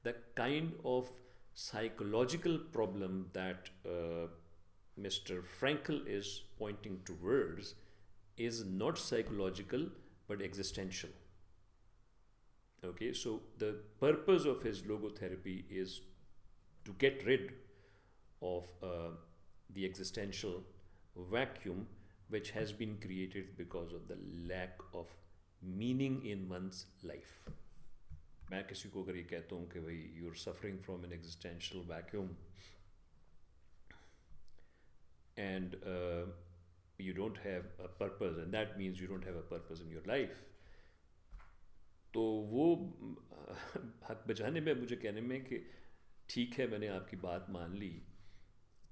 the kind of psychological problem that Mr. Frankl is pointing towards is not psychological but existential. Okay, so the purpose of his logotherapy is to get rid of the existential vacuum which has been created because of the lack of meaning in one's life. मैं किसी को अगर ये कहता हूँ कि भाई you're suffering from an existential vacuum and you don't have a purpose, and that means you don't have a purpose in your life, तो वो हक बजाने में मुझे कहने में कि ठीक है मैंने आपकी बात मान ली,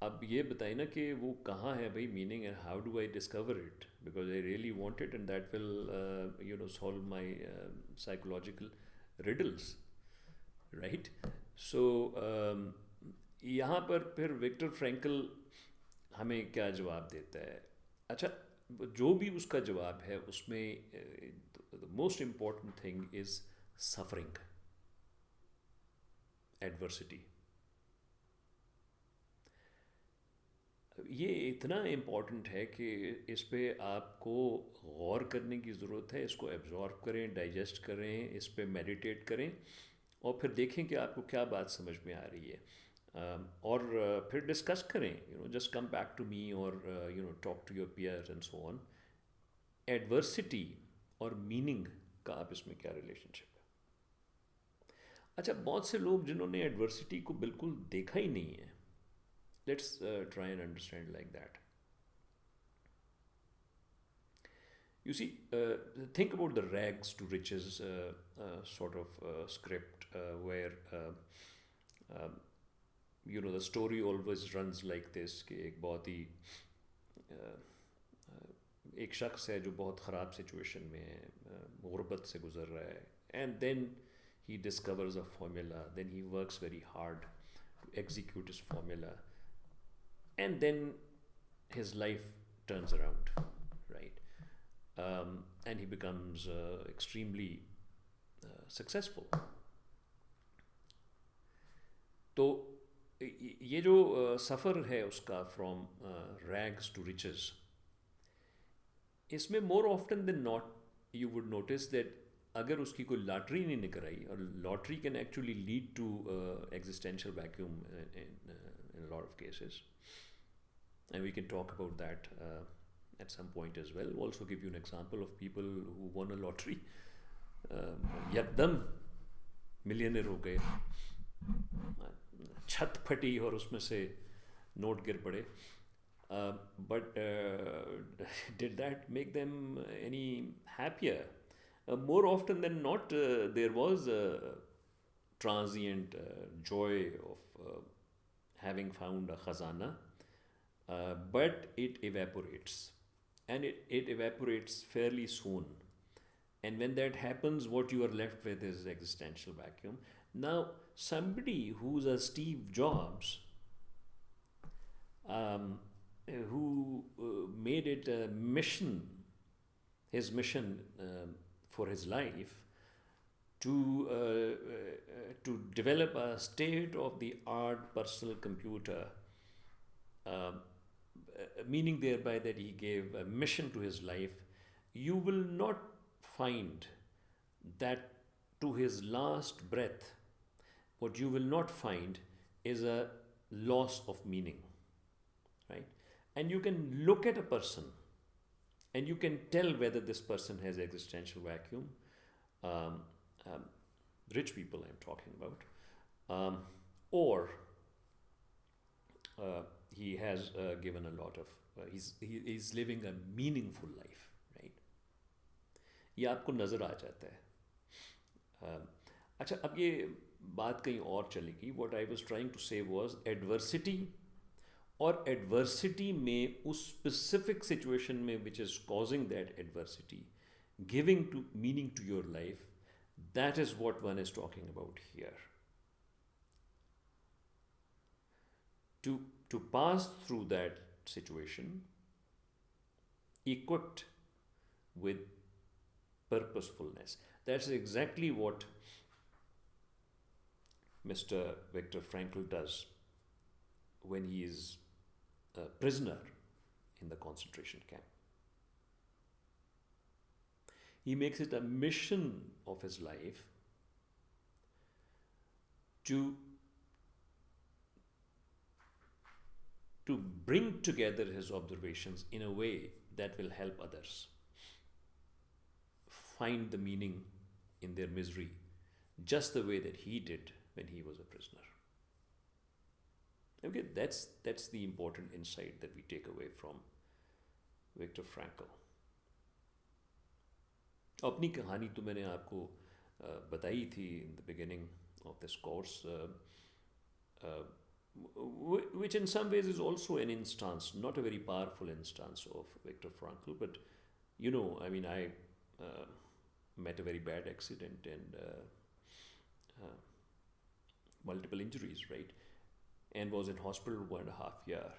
अब ये बताइए ना कि वो कहाँ है भाई meaning, and how do I discover it, because I really want it and that will solve my psychological riddles, right. So यहाँ पर फिर विक्टर फ्रैंकल हमें क्या जवाब देता है. अच्छा, जो भी उसका जवाब है उसमें the most important thing is suffering, adversity. ये इतना इम्पॉर्टेंट है कि इस पे आपको गौर करने की ज़रूरत है. इसको एब्जॉर्ब करें, डाइजेस्ट करें, इस पे मेडिटेट करें और फिर देखें कि आपको क्या बात समझ में आ रही है. और फिर डिस्कस करें, just come back to me और talk to your peers and so on. Adversity और मीनिंग का आप इसमें क्या रिलेशनशिप है. अच्छा, बहुत से लोग जिन्होंने एडवर्सिटी को बिल्कुल देखा ही नहीं है, let's try and understand like that. You see, think about the rags to riches sort of script where the story always runs like this कि एक बहुत ही एक शख्स है जो बहुत ख़राब सिचुएशन में है, गुर्बत से गुज़र रहा है, and then he discovers a formula, then he works very hard to execute his formula, and then his life turns around, right? And he becomes extremely successful. तो ये जो सफ़र है उसका फ्रॉम रैग्स टू रिचेस, इसमें more often than not you would notice that अगर उसकी कोई lottery नहीं निकल आई, और lottery can actually lead to existential vacuum in a lot of cases, and we can talk about that at some point as well. Also give you an example of people who won a lottery, यकदम millionaire हो गए, छत फटी और उसमें से note गिर पड़े, but did that make them any happier? More often than not, there was a transient joy of having found a khazana, but it evaporates, and it evaporates fairly soon. And when that happens, what you are left with is existential vacuum. Now, somebody who's a Steve Jobs, who made it a mission, his mission for his life, to develop a state-of-the-art personal computer, meaning thereby that he gave a mission to his life, you will not find that to his last breath, what you will not find is a loss of meaning, right? And you can look at a person and you can tell whether this person has existential vacuum. Rich people I'm talking about, or he has given a lot of, he's living a meaningful life, right? ये आपको नज़र आ जाता है. अच्छा, अब ये बात कहीं और चलेगी. What I was trying to say was adversity, और adversity में उस specific situation में which is causing that adversity, giving to meaning to your life, that is what one is talking about here. To pass through that situation equipped with purposefulness. That's exactly what Mr. Viktor Frankl does when he is a prisoner in the concentration camp. He makes it a mission of his life to bring together his observations in a way that will help others find the meaning in their misery, just the way that he did when he was a prisoner. Okay, that's the important insight that we take away from Viktor Frankl. अपनी कहानी तो मैंने आपको बताई थी in the beginning of this course, which in some ways is also an instance, not a very powerful instance of Viktor Frankl, but you know, I mean, I met a very bad accident and multiple injuries, right? And was in hospital 1.5 years.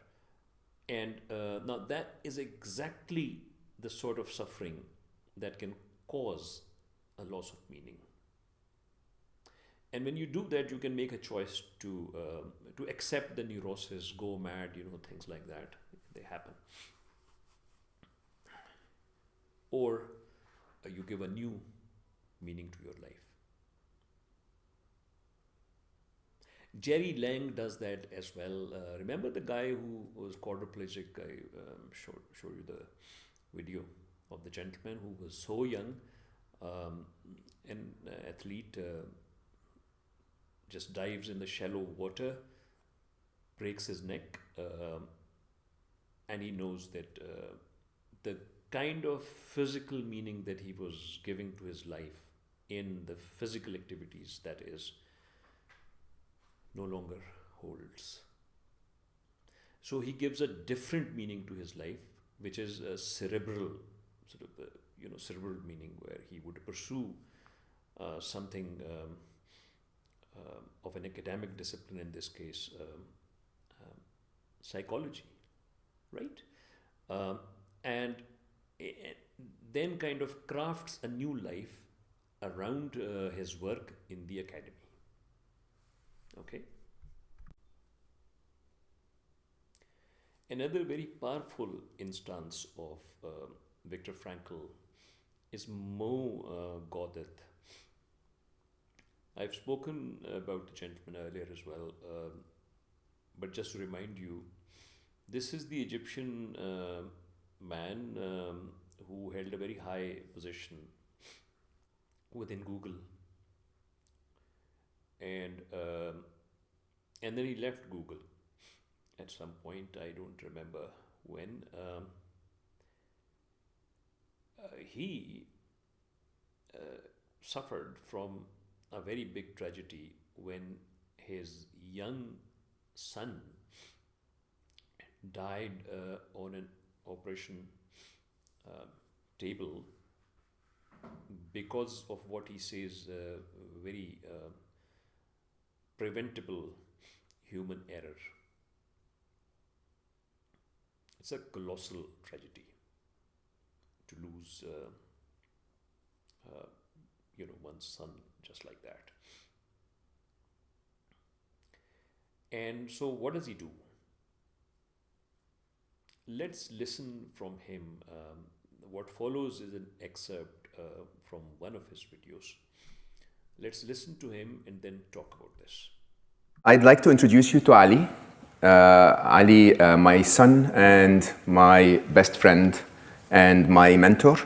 And now that is exactly the sort of suffering that can cause a loss of meaning. And when you do that, you can make a choice to accept the neurosis, go mad, you know, things like that. They happen. Or you give a new meaning to your life. Jerry Lang does that as well. Remember the guy who was quadriplegic? I showed you the video of the gentleman who was so young, an athlete, just dives in the shallow water, breaks his neck, and he knows that the kind of physical meaning that he was giving to his life in the physical activities, that is, no longer holds. So he gives a different meaning to his life, which is a cerebral, sort of, cerebral meaning, where he would pursue something of an academic discipline, in this case, psychology, right? And then kind of crafts a new life around his work in the academy. Okay. Another very powerful instance of Viktor Frankl is Gawdat. I've spoken about the gentleman earlier as well, but just to remind you, this is the Egyptian man who held a very high position within Google. And then he left Google at some point. I don't remember when. He suffered from a very big tragedy when his young son died on an operation table because of what he says very preventable human error. It's a colossal tragedy to lose, one's son just like that. And so, what does he do? Let's listen from him. What follows is an excerpt from one of his videos. Let's listen to him and then talk about this. I'd like to introduce you to Ali. Ali, my son and my best friend and my mentor.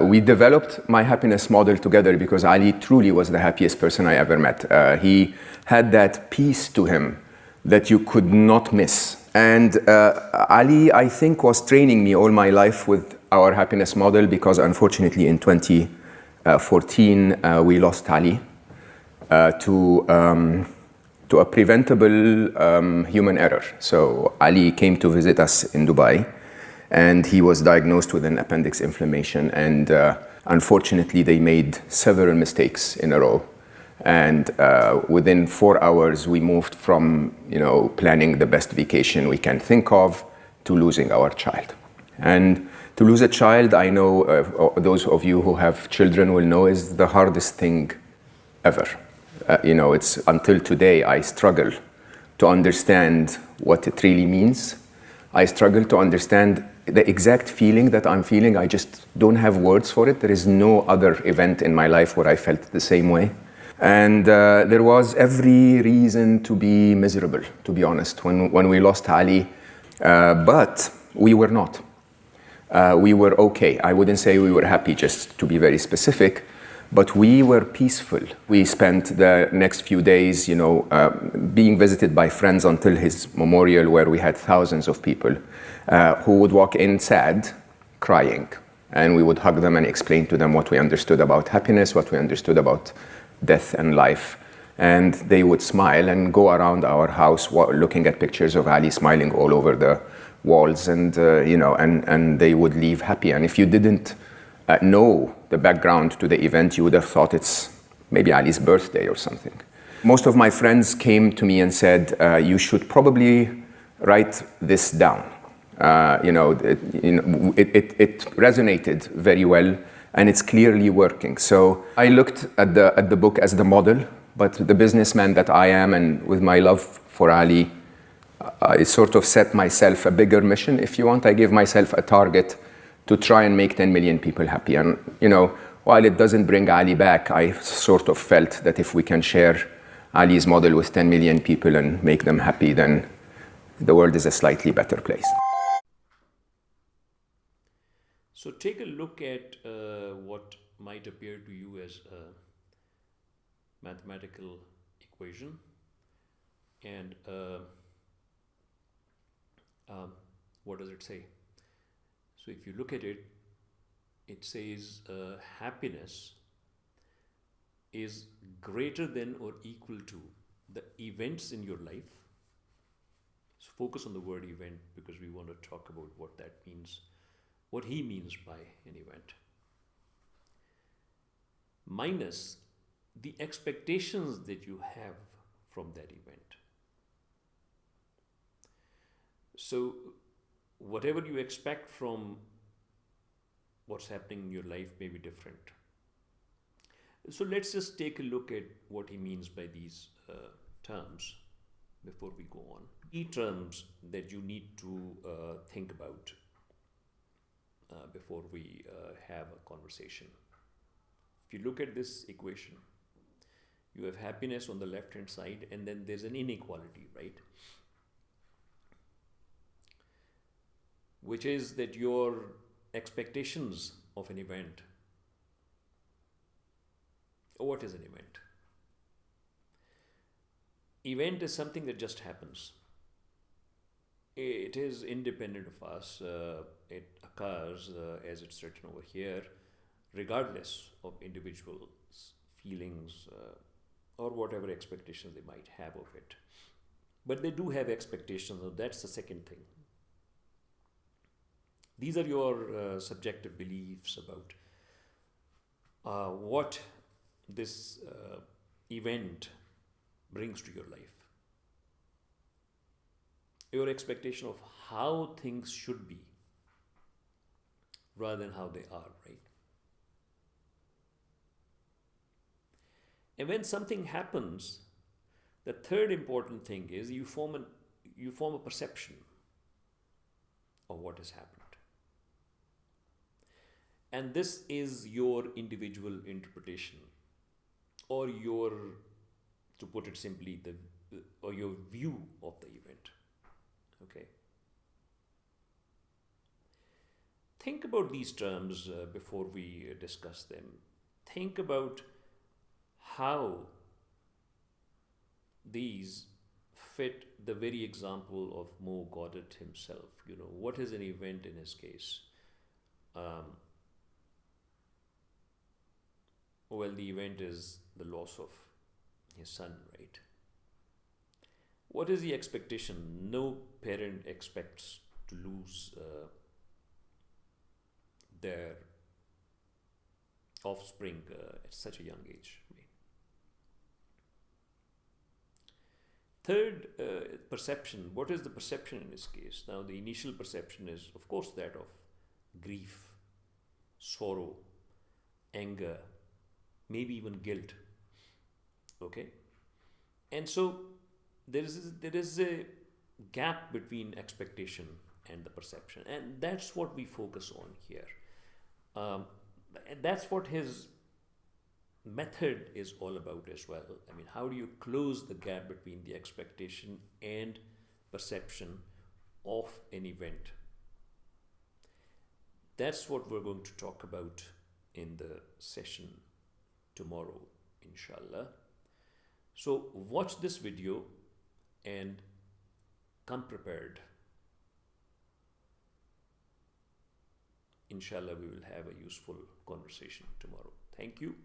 We developed my happiness model together because Ali truly was the happiest person I ever met. He had that peace to him that you could not miss. And Ali, I think, was training me all my life with our happiness model because unfortunately in 2014 we lost Ali to a preventable human error. So Ali came to visit us in Dubai and he was diagnosed with an appendix inflammation, and unfortunately they made several mistakes in a row. And within 4 hours we moved from planning the best vacation we can think of to losing our child. And to lose a child, I know those of you who have children will know, is the hardest thing ever. it's until today I struggle to understand what it really means. I struggle to understand the exact feeling that I'm feeling. I just don't have words for it. There is no other event in my life where I felt the same way. And there was every reason to be miserable, to be honest, when we lost Ali. But we were not. We were okay. I wouldn't say we were happy, just to be very specific, but we were peaceful. We spent the next few days, being visited by friends until his memorial, where we had thousands of people who would walk in sad, crying. And we would hug them and explain to them what we understood about happiness, what we understood about death and life. And they would smile and go around our house looking at pictures of Ali smiling all over the walls, and and they would leave happy. And if you didn't know the background to the event, you would have thought it's maybe Ali's birthday or something. Most of my friends came to me and said, you should probably write this down. It resonated very well, and it's clearly working. So I looked at the book as the model, but the businessman that I am, and with my love for Ali, I sort of set myself a bigger mission, if you want. I gave myself a target to try and make 10 million people happy. And, while it doesn't bring Ali back, I sort of felt that if we can share Ali's model with 10 million people and make them happy, then the world is a slightly better place. So take a look at what might appear to you as a mathematical equation, and what does it say? So if you look at it, it says happiness is greater than or equal to the events in your life. So focus on the word event, because we want to talk about what that means, what he means by an event, minus the expectations that you have from that event. So whatever you expect from what's happening in your life may be different. So let's just take a look at what he means by these terms before we go on. Key terms that you need to think about before we have a conversation. If you look at this equation, you have happiness on the left hand side, and then there's an inequality, right? Which is that your expectations of an event. What is an event? Event is something that just happens. It is independent of us. It occurs, as it's written over here, regardless of individuals' feelings or whatever expectations they might have of it. But they do have expectations, so that's the second thing. These are your subjective beliefs about what this event brings to your life. Your expectation of how things should be rather than how they are, right? And when something happens, the third important thing is you form a perception of what has happened. And this is your individual interpretation, or your, to put it simply, or your view of the event. Okay. Think about these terms before we discuss them. Think about how these fit the very example of Gawdat himself. What is an event in his case? Well, the event is the loss of his son, right? What is the expectation? No parent expects to lose their offspring at such a young age. Third, perception. What is the perception in this case? Now, the initial perception is, of course, that of grief, sorrow, anger, maybe even guilt. Okay? And so there is a gap between expectation and the perception, and that's what we focus on here. Um, and that's what his method is all about as well. I mean, how do you close the gap between the expectation and perception of an event? That's what we're going to talk about in the session tomorrow, inshallah. So watch this video and come prepared. Inshallah, we will have a useful conversation tomorrow. Thank you.